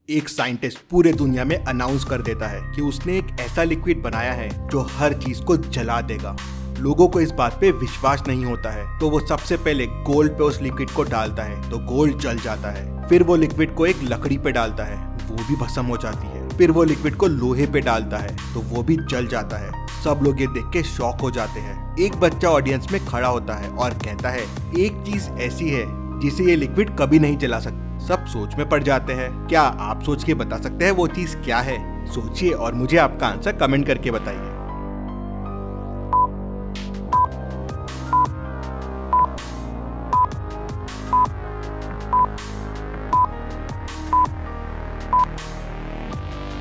एक साइंटिस्ट पूरे दुनिया में अनाउंस कर देता है कि उसने एक ऐसा लिक्विड बनाया है जो हर चीज को जला देगा। लोगों को इस बात पे विश्वास नहीं होता है, तो वो सबसे पहले गोल्ड पे उस लिक्विड को डालता है तो गोल्ड जल जाता है। फिर वो लिक्विड को एक लकड़ी पे डालता है, वो भी भस्म हो जाती है। फिर वो लिक्विड को लोहे पे डालता है तो वो भी जल जाता है। सब लोग ये देख के शॉक हो जाते हैं। एक बच्चा ऑडियंस में खड़ा होता है और कहता है, एक चीज ऐसी है जिसे ये लिक्विड कभी नहीं जला सकता। सब सोच में पड़ जाते हैं। क्या आप सोच के बता सकते हैं वो चीज क्या है? सोचिए और मुझे आपका आंसर कमेंट करके बताइए।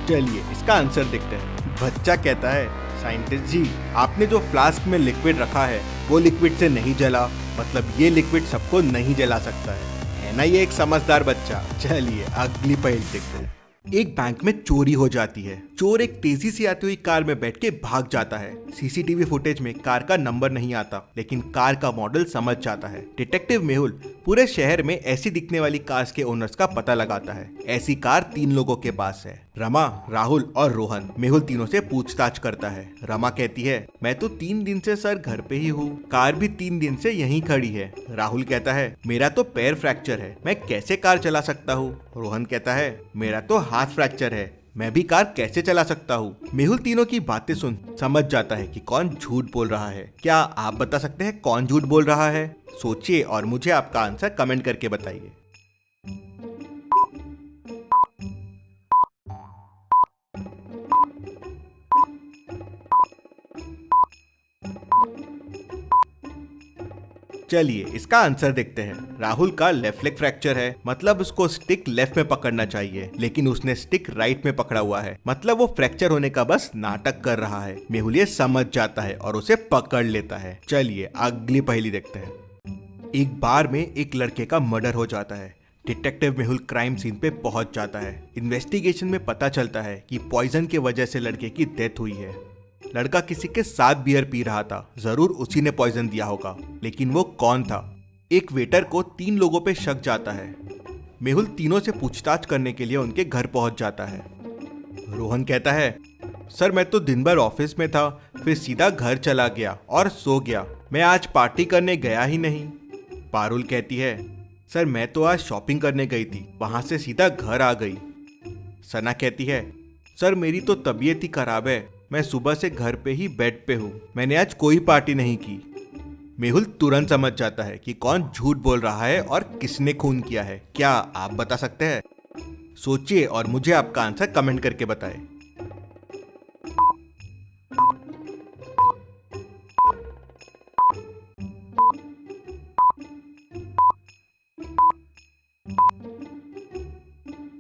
चलिए इसका आंसर देखते हैं। बच्चा कहता है, साइंटिस्ट जी, आपने जो फ्लास्क में लिक्विड रखा है वो लिक्विड से नहीं जला, मतलब ये लिक्विड सबको नहीं जला सकता है ना? ये एक समझदार बच्चा। चलिए अगली पहेली देखते हैं। एक बैंक में चोरी हो जाती है। चोर एक तेजी से आती हुई कार में बैठ के भाग जाता है। सीसीटीवी फुटेज में कार का नंबर नहीं आता, लेकिन कार का मॉडल समझ जाता है। डिटेक्टिव मेहुल पूरे शहर में ऐसी दिखने वाली कार्स के ओनर्स का पता लगाता है। ऐसी कार 3 लोगों के पास है, रमा, राहुल और रोहन। मेहुल तीनों से पूछताछ करता है। रमा कहती है, मैं तो 3 दिन से सर घर पे ही हूँ, कार भी 3 दिन से यहीं खड़ी है। राहुल कहता है, मेरा तो पैर फ्रैक्चर है, मैं कैसे कार चला सकता हूँ? रोहन कहता है, मेरा तो हाथ फ्रैक्चर है, मैं भी कार कैसे चला सकता हूँ? मेहुल तीनों की बातें सुन समझ जाता है कि कौन झूठ बोल रहा है। क्या आप बता सकते हैं कौन झूठ बोल रहा है? सोचिए और मुझे आपका आंसर कमेंट करके बताइए। चलिए इसका आंसर देखते हैं। राहुल का लेफ्ट लेग फ्रैक्चर है, मतलब उसको स्टिक लेफ्ट में पकड़ना चाहिए, लेकिन उसने स्टिक राइट में पकड़ा हुआ है, मतलब वो फ्रैक्चर होने का बस नाटक कर रहा है। मेहुल ये समझ जाता है और उसे पकड़ लेता है। चलिए अगली पहेली देखते हैं। एक बार में एक लड़के का मर्डर हो जाता है। डिटेक्टिव मेहुल क्राइम सीन पे पहुंच जाता है। इन्वेस्टिगेशन में पता चलता है कि पॉइजन की वजह से लड़के की डेथ हुई है। लड़का किसी के साथ बियर पी रहा था, जरूर उसी ने पॉइजन दिया होगा, लेकिन वो कौन था? एक वेटर को 3 लोगों पे शक जाता है। मेहुल तीनों से पूछताछ करने के लिए उनके घर पहुंच जाता है। रोहन कहता है, सर मैं तो दिन भर ऑफिस में था, फिर सीधा घर चला गया और सो गया, मैं आज पार्टी करने गया ही नहीं। पारुल कहती है, सर मैं तो आज शॉपिंग करने गई थी, वहां से सीधा घर आ गई। सना कहती है, सर मेरी तो तबीयत ही खराब है, मैं सुबह से घर पे ही बेड पे हूँ, मैंने आज कोई पार्टी नहीं की। मेहुल तुरंत समझ जाता है कि कौन झूठ बोल रहा है और किसने खून किया है। क्या आप बता सकते हैं? सोचिए और मुझे आपका आंसर कमेंट करके बताएं।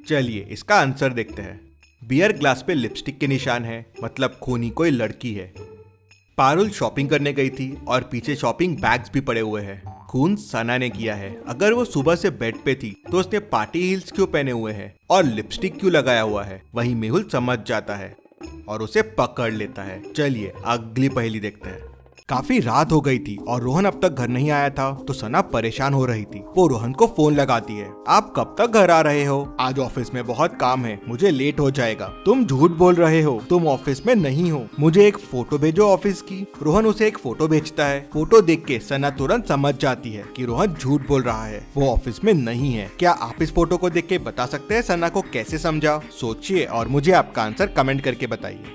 चलिए इसका आंसर देखते हैं। बियर ग्लास पे लिपस्टिक के निशान है, मतलब खूनी कोई लड़की है। पारुल शॉपिंग करने गई थी और पीछे शॉपिंग बैग्स भी पड़े हुए हैं। खून सना ने किया है। अगर वो सुबह से बेड पे थी तो उसने पार्टी हील्स क्यों पहने हुए हैं और लिपस्टिक क्यों लगाया हुआ है? वही मेहुल समझ जाता है और उसे पकड़ लेता है। चलिए अगली पहेली देखते हैं। काफी रात हो गई थी और रोहन अब तक घर नहीं आया था, तो सना परेशान हो रही थी। वो रोहन को फोन लगाती है, आप कब तक घर आ रहे हो? आज ऑफिस में बहुत काम है, मुझे लेट हो जाएगा। तुम झूठ बोल रहे हो, तुम ऑफिस में नहीं हो, मुझे एक फोटो भेजो ऑफिस की। रोहन उसे एक फोटो भेजता है। फोटो देख के सना तुरंत समझ जाती है कि रोहन झूठ बोल रहा है, वो ऑफिस में नहीं है। क्या आप इस फोटो को देख के बता सकते हैं सना को कैसे समझा? सोचिए और मुझे आपका आंसर कमेंट करके बताइए।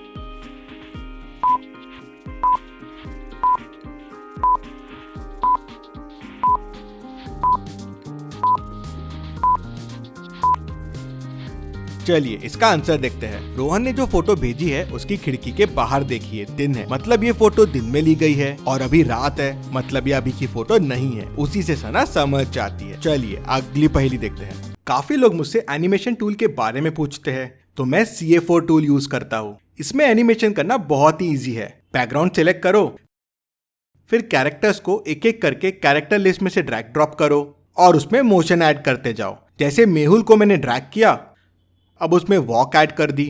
चलिए इसका आंसर देखते हैं। रोहन ने जो फोटो भेजी है उसकी खिड़की के बाहर देखिए, दिन है, मतलब ये फोटो दिन में ली गई है, और अभी रात है, मतलब ये अभी की फोटो नहीं है। उसी से सना समझ जाती है। चलिए अगली पहेली देखते हैं। काफी लोग मुझसे एनिमेशन टूल के बारे में पूछते हैं, तो मैं CA4 टूल यूज करता हूँ। इसमें एनिमेशन करना बहुत ही ईजी है। बैकग्राउंड सिलेक्ट करो, फिर कैरेक्टर्स को एक एक करके कैरेक्टर लिस्ट में से ड्रैग ड्रॉप करो और उसमें मोशन ऐड करते जाओ। जैसे मेहुल को मैंने ड्रैग किया, अब उसमें वॉक ऐड कर दी,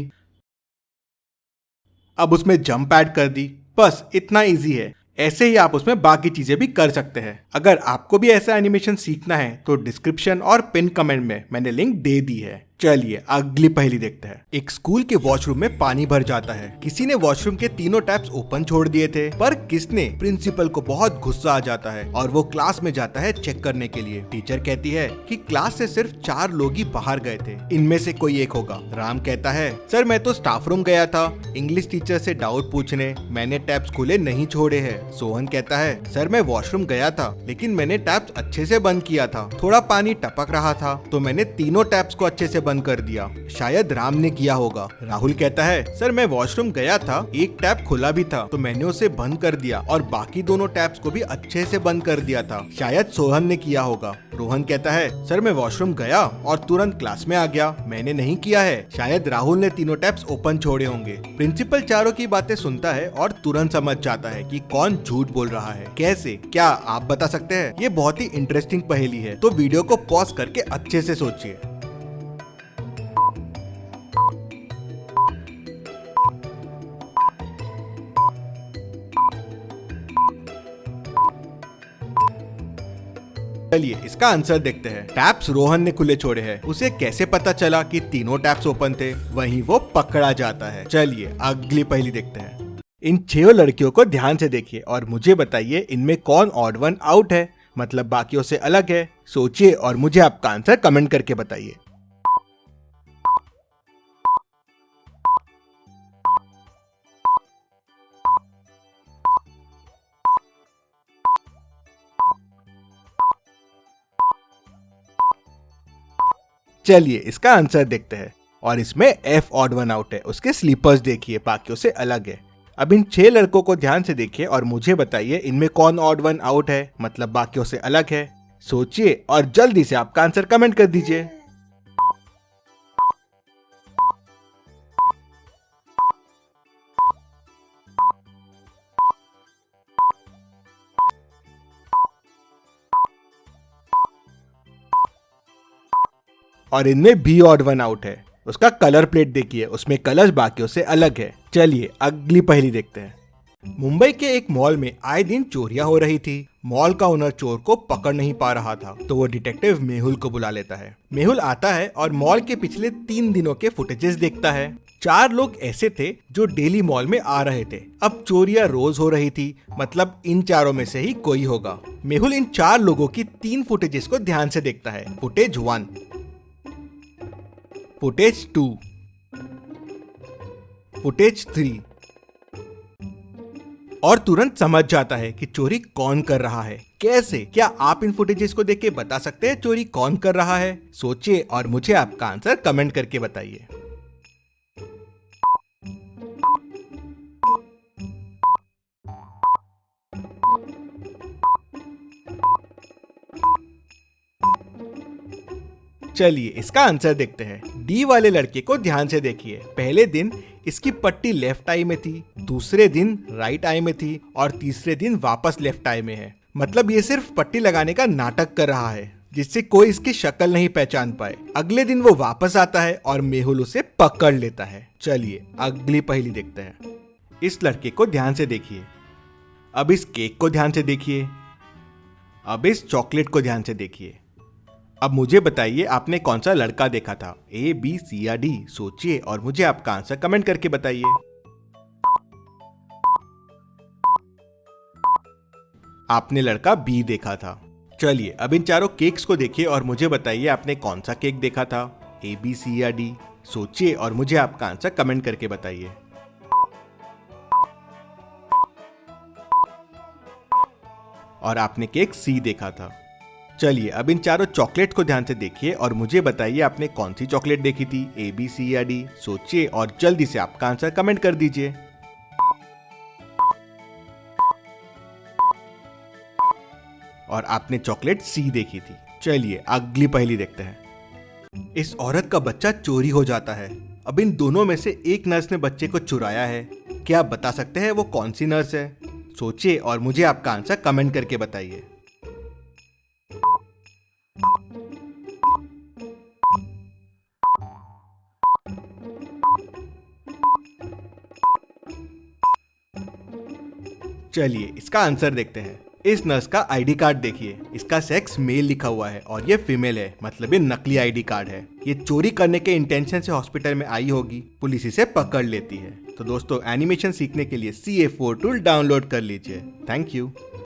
अब उसमें जंप ऐड कर दी। बस इतना इजी है। ऐसे ही आप उसमें बाकी चीजें भी कर सकते हैं। अगर आपको भी ऐसा एनिमेशन सीखना है तो डिस्क्रिप्शन और पिन कमेंट में मैंने लिंक दे दी है। चलिए अगली पहेली देखते हैं। एक स्कूल के वॉशरूम में पानी भर जाता है। किसी ने वॉशरूम के तीनों टैप्स ओपन छोड़ दिए थे, पर किसने? प्रिंसिपल को बहुत गुस्सा आ जाता है और वो क्लास में जाता है चेक करने के लिए। टीचर कहती है कि क्लास से सिर्फ 4 लोग ही बाहर गए थे, इनमें से कोई एक होगा। राम कहता है, सर मैं तो स्टाफ रूम गया था इंग्लिश टीचर से डाउट पूछने, मैंने टैप्स खुले नहीं छोड़े हैं। सोहन कहता है, सर मैं वॉशरूम गया था लेकिन मैंने टैप्स अच्छे से बंद किया था, थोड़ा पानी टपक रहा था तो मैंने तीनों टैप्स को अच्छे से बंद कर दिया, शायद राम ने किया होगा। राहुल कहता है, सर मैं वॉशरूम गया था, एक टैप खुला भी था तो मैंने उसे बंद कर दिया और बाकी दोनों टैप्स को भी अच्छे से बंद कर दिया था, शायद सोहन ने किया होगा। रोहन कहता है, सर मैं वॉशरूम गया और तुरंत क्लास में आ गया, मैंने नहीं किया है, शायद राहुल ने तीनों टैप्स ओपन छोड़े होंगे। प्रिंसिपल चारों की बातें सुनता है और तुरंत समझ जाता है कि कौन झूठ बोल रहा है। कैसे? क्या आप बता सकते हैं? ये बहुत ही इंटरेस्टिंग पहेली है, तो वीडियो को पॉज करके अच्छे से सोचिए। चलिए इसका आंसर देखते हैं। टैप्स रोहन ने खुले छोड़े हैं। उसे कैसे पता चला कि तीनों टैप्स ओपन थे? वहीं वो पकड़ा जाता है। चलिए अगली पहेली देखते हैं। इन 6 लड़कियों को ध्यान से देखिए और मुझे बताइए इनमें कौन ऑड वन आउट है, मतलब बाकियों से अलग है। सोचिए और मुझे आपका आंसर कमेंट करके बताइए। चलिए इसका आंसर देखते हैं और इसमें एफ ऑड वन आउट है। उसके स्लीपर्स देखिए बाकियों से अलग है। अब इन 6 लड़कों को ध्यान से देखिए और मुझे बताइए इनमें कौन ऑड वन आउट है, मतलब बाकियों से अलग है। सोचिए और जल्दी से आपका आंसर कमेंट कर दीजिए। और इनमें बी ऑड वन आउट है। उसका कलर प्लेट देखिए, उसमें कलर्स बाकियों से अलग है। चलिए अगली पहेली देखते हैं। मुंबई के एक मॉल में आए दिन चोरियां हो रही थी। मॉल का ओनर चोर को पकड़ नहीं पा रहा था, तो वो डिटेक्टिव मेहुल को बुला लेता है। मेहुल आता है और मॉल के पिछले 3 दिनों के फुटेजेस देखता है। 4 लोग ऐसे थे जो डेली मॉल में आ रहे थे। अब चोरियां रोज हो रही थी, मतलब इन चारों में से ही कोई होगा। मेहुल इन 4 लोगों की 3 फुटेजेस को ध्यान से देखता है। फुटेज 1, फुटेज 2, फुटेज 3 और तुरंत समझ जाता है कि चोरी कौन कर रहा है। कैसे? क्या आप इन फुटेजेस को देख के बता सकते हैं चोरी कौन कर रहा है? सोचिए और मुझे आपका आंसर कमेंट करके बताइए। चलिए इसका आंसर देखते हैं। डी वाले लड़के को ध्यान से देखिए। पहले दिन इसकी पट्टी लेफ्ट आई में थी, दूसरे दिन राइट आई में थी और तीसरे दिन वापस लेफ्ट आई में है। मतलब ये सिर्फ पट्टी लगाने का नाटक कर रहा है, जिससे कोई इसकी शक्ल नहीं पहचान पाए। अगले दिन वो वापस आता है और मेहुल उसे पकड़ लेता है। चलिए अगली पहेली देखते हैं। इस लड़के को ध्यान से देखिए। अब इस केक को ध्यान से देखिए। अब इस चॉकलेट को ध्यान से देखिए। अब मुझे बताइए आपने कौन सा लड़का देखा था, ए, बी, सी या डी? सोचिए और मुझे आपका आंसर कमेंट करके बताइए। आपने लड़का बी देखा था। चलिए अब इन चारों केक्स को देखिए और मुझे बताइए आपने कौन सा केक देखा था, ए, बी, सी या डी? सोचिए और मुझे आपका आंसर कमेंट करके बताइए। और आपने केक सी देखा था। चलिए अब इन चारों चॉकलेट को ध्यान से देखिए और मुझे बताइए आपने कौन सी चॉकलेट देखी थी, ए, बी, सी या डी? सोचिए और जल्दी से आपका आंसर कमेंट कर दीजिए। और आपने चॉकलेट सी देखी थी। चलिए अगली पहेली देखते हैं। इस औरत का बच्चा चोरी हो जाता है। अब इन दोनों में से एक नर्स ने बच्चे को चुराया है। क्या आप बता सकते हैं वो कौन सी नर्स है? सोचिए और मुझे आपका आंसर कमेंट करके बताइए। चलिए इसका आंसर देखते हैं। इस नर्स का आईडी कार्ड देखिए, इसका सेक्स मेल लिखा हुआ है और ये फीमेल है, मतलब ये नकली आईडी कार्ड है। ये चोरी करने के इंटेंशन से हॉस्पिटल में आई होगी, पुलिस इसे पकड़ लेती है। तो दोस्तों, एनिमेशन सीखने के लिए CA4 टूल डाउनलोड कर लीजिए। Thank you.